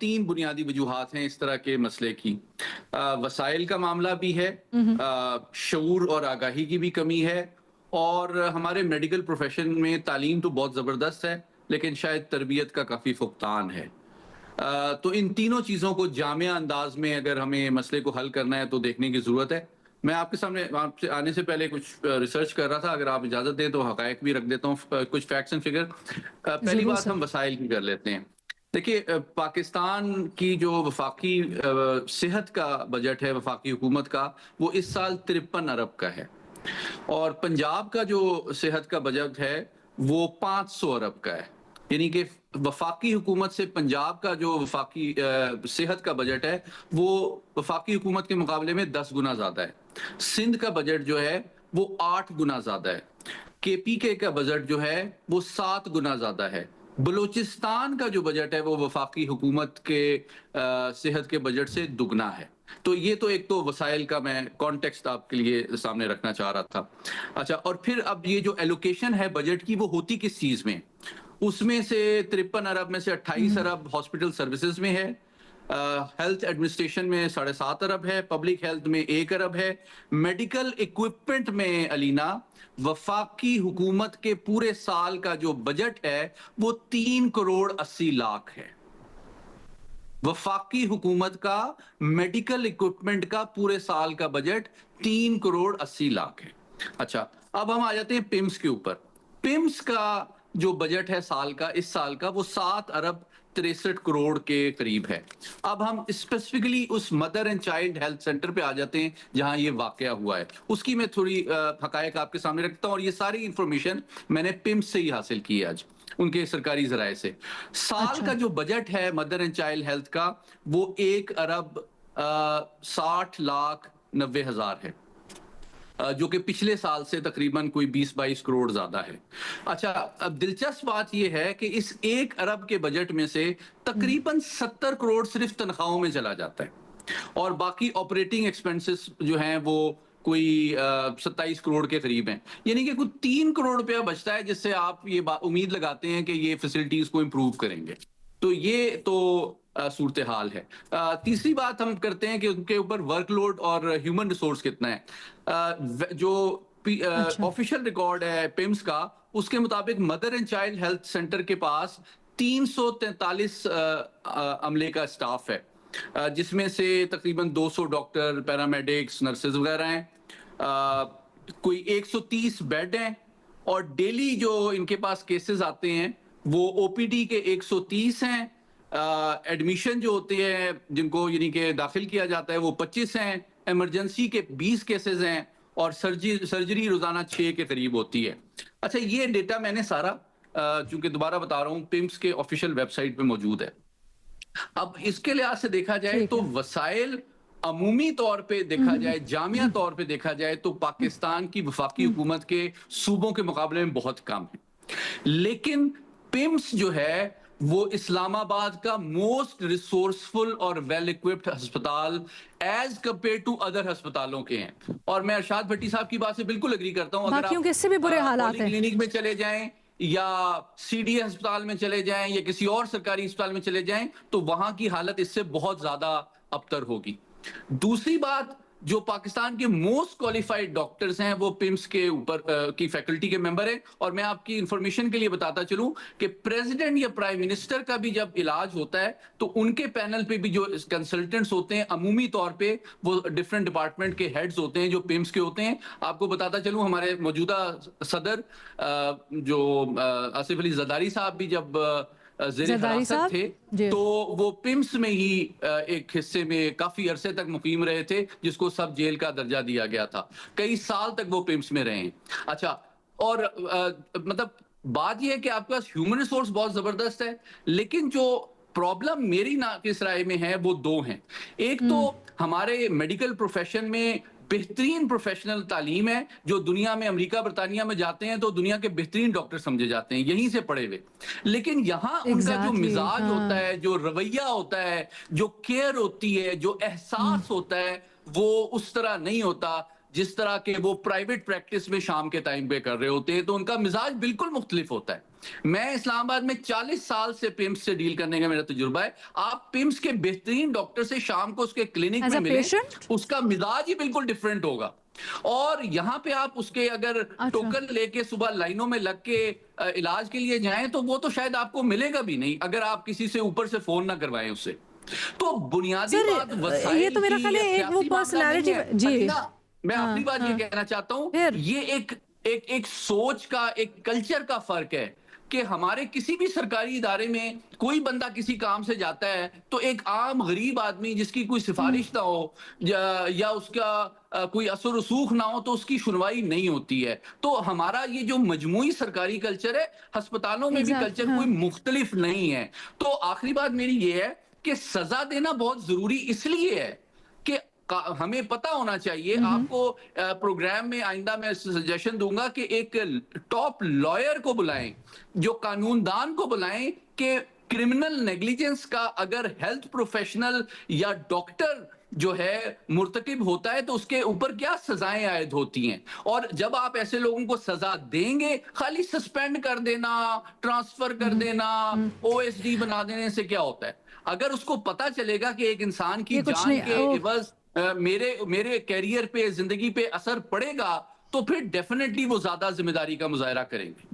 تین بنیادی وجوہات ہیں اس طرح کے مسئلے کی. وسائل کا معاملہ بھی ہے, شعور اور آگاہی کی بھی کمی ہے, اور ہمارے میڈیکل پروفیشن میں تعلیم تو بہت زبردست ہے لیکن شاید تربیت کا کافی فقدان ہے. تو ان تینوں چیزوں کو جامع انداز میں اگر ہمیں مسئلے کو حل کرنا ہے تو دیکھنے کی ضرورت ہے. میں آپ کے سامنے آپ سے آنے سے پہلے کچھ ریسرچ کر رہا تھا, اگر آپ اجازت دیں تو حقائق بھی رکھ دیتا ہوں, کچھ فیکٹس اینڈ فگر. پہلی ضرور بات سر. ہم وسائل کی کر لیتے ہیں. دیکھیے, پاکستان کی جو وفاقی صحت کا بجٹ ہے وفاقی حکومت کا, وہ اس سال 53 ارب کا ہے, اور پنجاب کا جو صحت کا بجٹ ہے وہ 500 ارب کا ہے. یعنی کہ وفاقی حکومت سے پنجاب کا جو وفاقی صحت کا بجٹ ہے وہ وفاقی حکومت کے مقابلے میں 10 گنا زیادہ ہے. سندھ کا بجٹ جو ہے وہ 8 گنا زیادہ ہے. کے پی کے کا بجٹ جو ہے وہ 7 گنا زیادہ ہے. بلوچستان کا جو بجٹ ہے وہ وفاقی حکومت کے صحت کے بجٹ سے دگنا ہے. تو یہ تو ایک تو وسائل کا میں کانٹیکسٹ آپ کے لیے سامنے رکھنا چاہ رہا تھا. اچھا, اور پھر اب یہ جو ایلوکیشن ہے بجٹ کی وہ ہوتی کس چیز میں؟ اس میں سے 53 ارب میں سے 28 ارب ہاسپٹل سروسز میں ہے, ہیلتھ ایڈمنسٹریشن میں 7.5 ارب ہے, پبلک ہیلتھ میں 1 ارب ہے, میڈیکل ایکوپمنٹ میں علینا وفاقی حکومت کے پورے سال کا جو بجٹ ہے وہ 3 کروڑ 80 لاکھ ہے. وفاقی حکومت کا میڈیکل ایکوپمنٹ کا پورے سال کا بجٹ 3 کروڑ 80 لاکھ ہے. اچھا, اب ہم آ جاتے ہیں پیمز کے اوپر. پیمز کا جو بجٹ ہے سال کا, اس سال کا, وہ 7 ارب 63 کروڑ کے قریب ہے. اب ہم اسپیسیفکلی اس mother and child health centre پہ آ جاتے ہیں جہاں یہ واقعہ ہوا ہے. اس کی میں تھوڑی حقائق آپ کے سامنے رکھتا ہوں, اور یہ ساری انفارمیشن میں نے پیمز سے ہی حاصل کی ہے آج, ان کے سرکاری ذرائع سے. سال کا جو بجٹ ہے مدر اینڈ چائلڈ ہیلتھ کا وہ 1 ارب 60 لاکھ 90 ہزار ہے, جو کہ پچھلے سال سے تقریباً کوئی 20-22 کروڑ زیادہ ہے. اچھا, اب دلچسپ بات یہ ہے کہ اس 1 ارب کے بجٹ میں سے تقریباً 70 کروڑ صرف تنخواہوں میں چلا جاتا ہے, اور باقی آپریٹنگ ایکسپنسز جو ہیں وہ کوئی 27 کروڑ کے قریب ہیں. یعنی کہ کوئی 3 کروڑ روپیہ بچتا ہے جس سے آپ یہ امید لگاتے ہیں کہ یہ فیسلٹیز کو امپروو کریں گے. تو یہ تو صورتحال ہے. تیسری بات ہم کرتے ہیں کہ ان کے اوپر ورک لوڈ اور ہیومن ریسورس کتنا ہے. جو آفیشیل ریکارڈ ہے پیمز کا, اس کے مطابق mother and child health centre کے پاس 343 عملے کا سٹاف ہے, جس میں سے تقریباً 200 ڈاکٹر, پیرامیڈکس, نرسز وغیرہ ہیں. کوئی 130 بیڈ ہیں, اور ڈیلی جو ان کے پاس کیسز آتے ہیں وہ او پی ڈی کے 130 ہیں, ایڈمیشن جو ہوتے ہیں جن کو یعنی کہ داخل کیا جاتا ہے وہ 25 ہیں, ایمرجنسی کے 20 کیسز ہیں, اور سرجری روزانہ 6 کے قریب ہوتی ہے. اچھا, یہ ڈیٹا میں نے سارا چونکہ دوبارہ بتا رہا ہوں پیمز کے آفیشیل ویب سائٹ پہ موجود ہے. اب اس کے لحاظ سے دیکھا جائے تو وسائل عمومی طور پہ دیکھا جائے, جامعہ طور پہ دیکھا جائے تو پاکستان کی وفاقی حکومت کے صوبوں کے مقابلے میں بہت کم ہے. لیکن پیمز جو ہے وہ اسلام آباد کا موسٹ ریسورسفل اور ویل اکوپڈ ہسپتال ایز کمپیئر ٹو ادر ہسپتالوں کے ہیں. اور میں ارشاد بھٹی صاحب کی بات سے بالکل اگری کرتا ہوں. اگر باقیوں کے اس سے بھی آپ برے حالات پولی ہیں. کلینک میں چلے جائیں یا سی ڈی ہسپتال میں چلے جائیں یا کسی اور سرکاری ہسپتال میں چلے جائیں تو وہاں کی حالت اس سے بہت زیادہ ابتر ہوگی. دوسری بات, جو پاکستان کے موسٹ کوالیفائڈ ڈاکٹرز ہیں وہ پیمز کے اوپر کی فیکلٹی کے ممبر ہیں. اور میں آپ کی انفارمیشن کے لیے بتاتا چلوں کہ پریزیڈنٹ یا پرائم منسٹر کا بھی جب علاج ہوتا ہے تو ان کے پینل پہ بھی جو کنسلٹنٹس ہوتے ہیں عمومی طور پہ وہ ڈفرینٹ ڈپارٹمنٹ کے ہیڈز ہوتے ہیں جو پیمز کے ہوتے ہیں. آپ کو بتاتا چلوں ہمارے موجودہ صدر جو آصف علی زرداری صاحب بھی جب زیر حراست تھے تو وہ پیمز میں ہی ایک حصے میں کافی عرصے تک مقیم رہے تھے, جس کو سب جیل کا درجہ دیا گیا تھا. کئی سال تک وہ پیمز میں رہے ہیں. اچھا, اور مطلب بات یہ ہے کہ آپ کے پاس ہیومن ریسورس بہت زبردست ہے, لیکن جو پرابلم میری ناقص رائے میں ہے وہ دو ہیں. ایک تو ہمارے میڈیکل پروفیشن میں بہترین پروفیشنل تعلیم ہے, جو دنیا میں امریکہ برطانیہ میں جاتے ہیں تو دنیا کے بہترین ڈاکٹر سمجھے جاتے ہیں یہیں سے پڑھے ہوئے. لیکن یہاں ان کا جو مزاج ہوتا ہے, جو رویہ ہوتا ہے, جو کیئر ہوتی ہے, جو احساس ہوتا ہے, وہ اس طرح نہیں ہوتا جس طرح کے وہ پرائیویٹ پریکٹس میں شام کے ٹائم پہ کر رہے ہوتے ہیں، تو ان کا مزاج بالکل مختلف ہوتا ہے. میں اسلام آباد میں 40 سال سے پیمس سے ڈیل کرنے کا میرا تجربہ ہے. آپ پیمس کے بہترین ڈاکٹر سے شام کو اس کے کلینک As میں a ملیں، patient؟ اس کا مزاج ہی بالکل ڈیفرنٹ ہوگا. اور یہاں پہ آپ اس کے اگر ٹوکن لے کے صبح لائنوں میں لگ کے علاج کے لیے جائیں تو وہ تو شاید آپ کو ملے گا بھی نہیں اگر آپ کسی سے اوپر سے فون نہ کروائیں اس سے. تو بنیادی بات سر، یہ وسائل تو میرا کی خیال یا ہے ایک وہ سیاسی معاملہ نہیں پرسنالٹی. ہے. جی حسینہ، میں ہاں آخری بات ہاں یہ کہنا چاہتا ہوں، پھر یہ ایک سوچ کا، ایک کلچر کا فرق ہے کہ ہمارے کسی بھی سرکاری ادارے میں کوئی بندہ کسی کام سے جاتا ہے تو ایک عام غریب آدمی جس کی کوئی سفارش نہ ہو یا اس کا کوئی اثر رسوخ نہ ہو تو اس کی سنوائی نہیں ہوتی ہے. تو ہمارا یہ جو مجموعی سرکاری کلچر ہے، ہسپتالوں میں بھی ایگزیکٹ کلچر ہاں کوئی مختلف نہیں ہے. تو آخری بات میری یہ ہے کہ سزا دینا بہت ضروری اس لیے ہے کہ ہمیں پتا ہونا چاہیے. آپ کو پروگرام میں آئندہ میں سجیشن دوں گا کہ ایک ٹاپ لائر کو بلائیں، جو قانون دان کو بلائیں کہ کرمنل نیگلیجنس کا اگر ہیلتھ پروفیشنل یا ڈاکٹر جو ہے مرتکب ہوتا ہے تو اس کے اوپر کیا سزائیں عائد ہوتی ہیں. اور جب آپ ایسے لوگوں کو سزا دیں گے، خالی سسپینڈ کر دینا، ٹرانسفر کر دینا، او ایس ڈی بنا دینے سے کیا ہوتا ہے؟ اگر اس کو پتا چلے گا کہ ایک انسان کی یہ کچھ جان کے نہیں. عوض میرے کیریئر پہ، زندگی پہ اثر پڑے گا تو پھر ڈیفینیٹلی وہ زیادہ ذمہ داری کا مظاہرہ کریں گے.